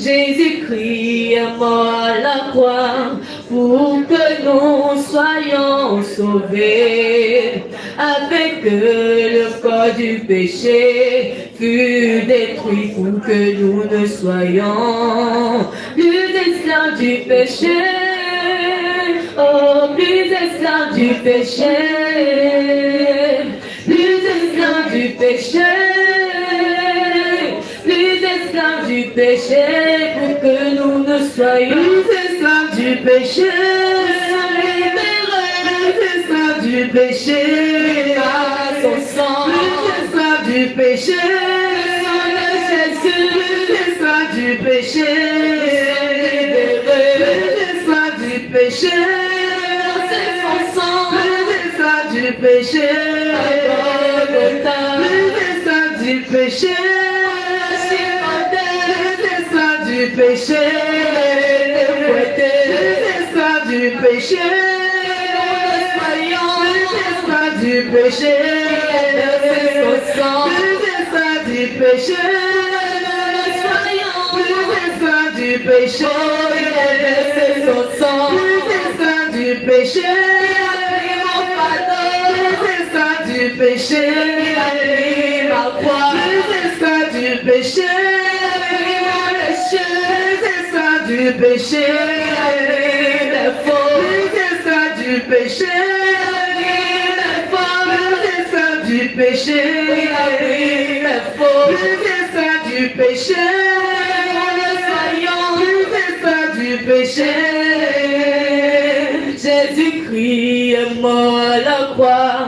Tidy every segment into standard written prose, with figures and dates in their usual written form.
Jésus-Christ est mort à la croix pour que nous soyons sauvés. Avec le corps du péché fut détruit pour que nous ne soyons plus esclaves du péché. Oh, plus esclaves du péché. Plus esclaves du péché. Plus esclaves du péché pour que nous ne soyons plus esclaves du péché. Plus esclaves du péché. Par son sang. Plus esclaves du péché. Jésus. Plus esclaves du péché. Plus esclaves du péché. C'est son sang. Plus esclaves du péché. Plus esclaves du péché. Du péché, les esclaves du péché, les esclaves du péché, les esclaves du péché, les esclaves du péché, les esclaves du péché, les esclaves du péché, les esclaves du péché. Du péché, les esclaves du péché, les esclaves du péché, les esclaves du péché, les esclaves du péché. Jésus-Christ est mort à la croix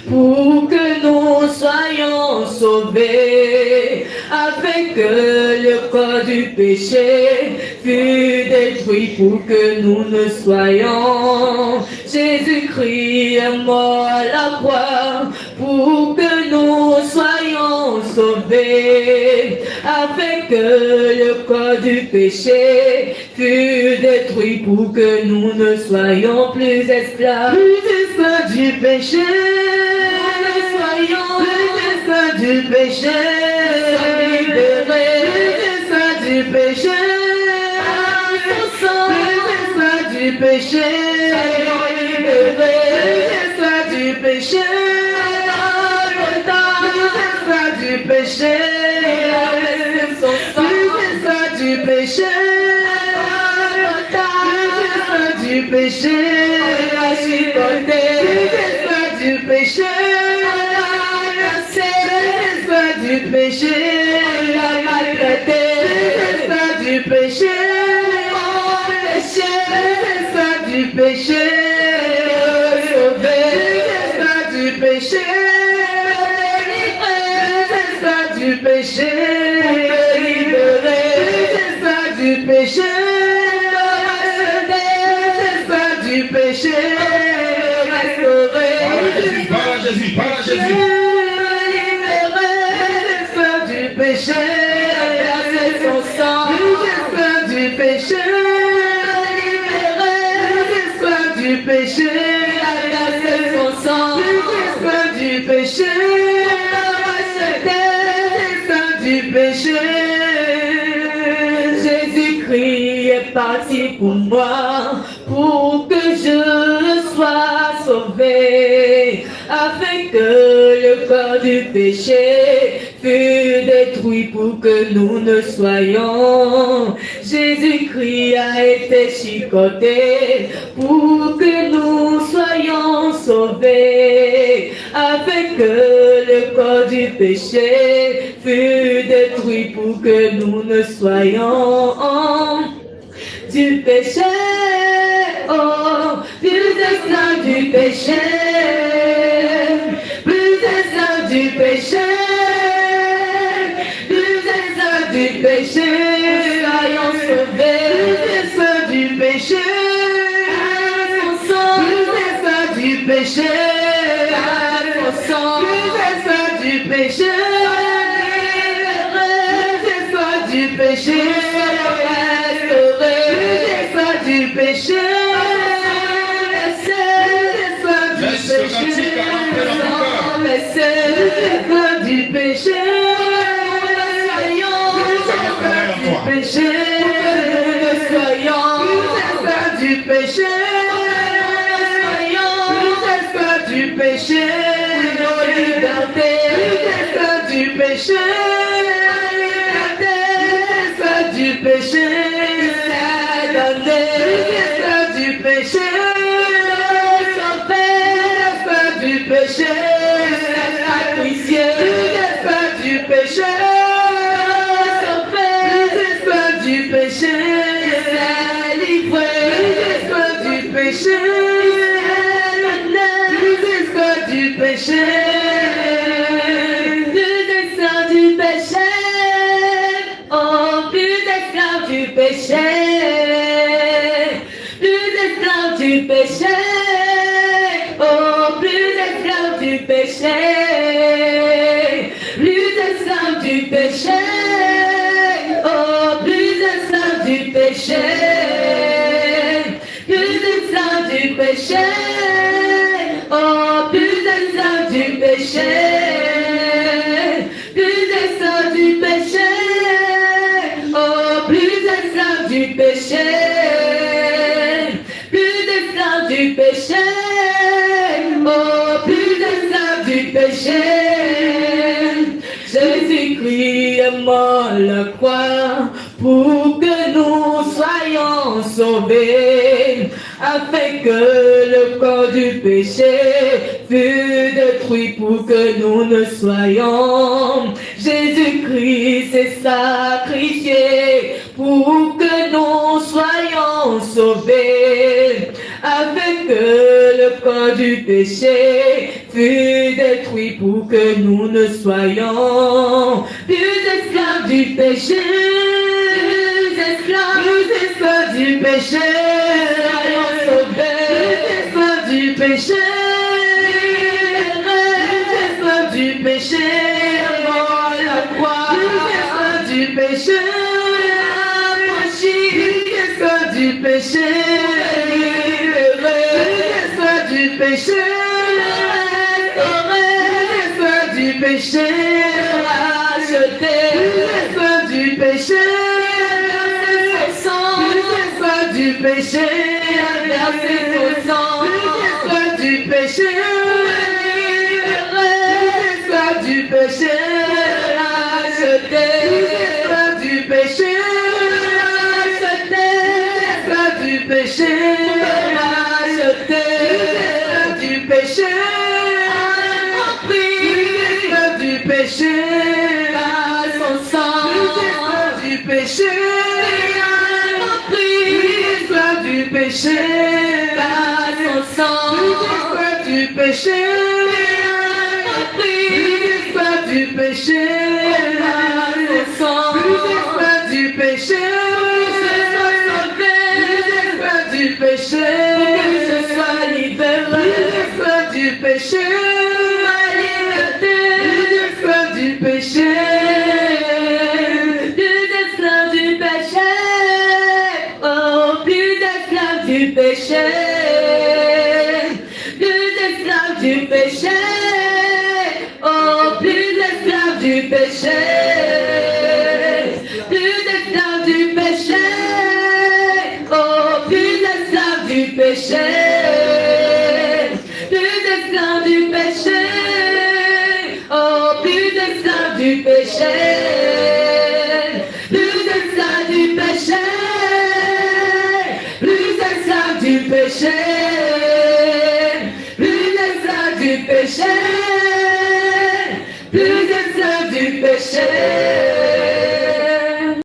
pour que nous soyons sauvés. Avec le corps du péché fut détruit pour que nous ne soyons. Jésus-Christ est mort à la croix pour que nous soyons sauvés. Avec le corps du péché fut détruit pour que nous ne soyons plus esclaves. Plus esclaves du péché. Nous soyons plus esclaves du péché. Du péché, du péché, du péché, du péché, du péché, du péché, du péché, du péché, du péché, du péché, du péché, du péché, du péché, du péché, Parle à Jésus, parle à Jésus. Du péché, son sang, du péché, du péché, son sang, du péché, du péché. Jésus-Christ est parti pour moi, pour que je sois sauvé, afin que le corps du péché fut détruit pour que nous ne soyons. Jésus-Christ a été chicoté pour que nous soyons sauvés, afin que le corps du péché fut détruit pour que nous ne soyons du péché. Oh, plus esclaves du péché, plus esclaves du péché. Du péché, soyons sauvés, du péché, du péché, du péché, du péché, du péché, du péché, péché, péché, plus esclaves du péché, nos libertés, plus esclaves du péché, esclaves du péché, c'est donné, plus esclaves du péché, esclaves du péché, sacrifié, plus esclaves du péché, plus esclaves du péché, livré, plus esclaves du péché, plus esclaves du péché, plus esclaves du péché, oh, plus esclaves du péché, plus esclaves du péché, oh, plus esclaves du péché, plus esclaves du péché, oh, plus esclaves du péché, plus esclaves du péché, oh, plus esclaves du péché, plus esclaves du péché, oh, plus esclaves du péché, plus esclaves du péché, oh, plus esclaves du péché. Jésus-Christ est mort la croix pour que nous soyons sauvés, afin que le corps du péché fût détruit pour que nous ne soyons. Jésus-Christ s'est sacrifié pour que nous soyons sauvés, afin que le corps du péché fût détruit pour que nous ne soyons plus esclaves du péché, plus esclaves du péché, soyons sauvés, plus esclaves du péché, plus esclaves du péché, mort la croix, plus esclaves du péché, plus esclaves du péché, du péché, esclaves du péché, racheté, esclaves du péché, esclaves du péché, versé au sang, esclaves du péché, esclaves du péché, racheté, esclaves du péché, racheté, esclaves du péché, racheté. Du péché, esclave du péché, par son sang, esclave du péché, esclave du péché, par son sang, esclave du péché, esclave du péché, par son sang, esclave du péché, esclave du péché, que je sois libéré. Du péché, ma liberté, plus esclaves du péché, plus esclaves du péché, oh, plus esclaves du péché, plus esclaves du péché, oh, plus esclaves du péché, plus esclaves du péché, oh, plus esclaves du péché. Du péché, plus esclaves du péché, plus esclaves du péché, plus esclaves du péché, plus esclaves du péché.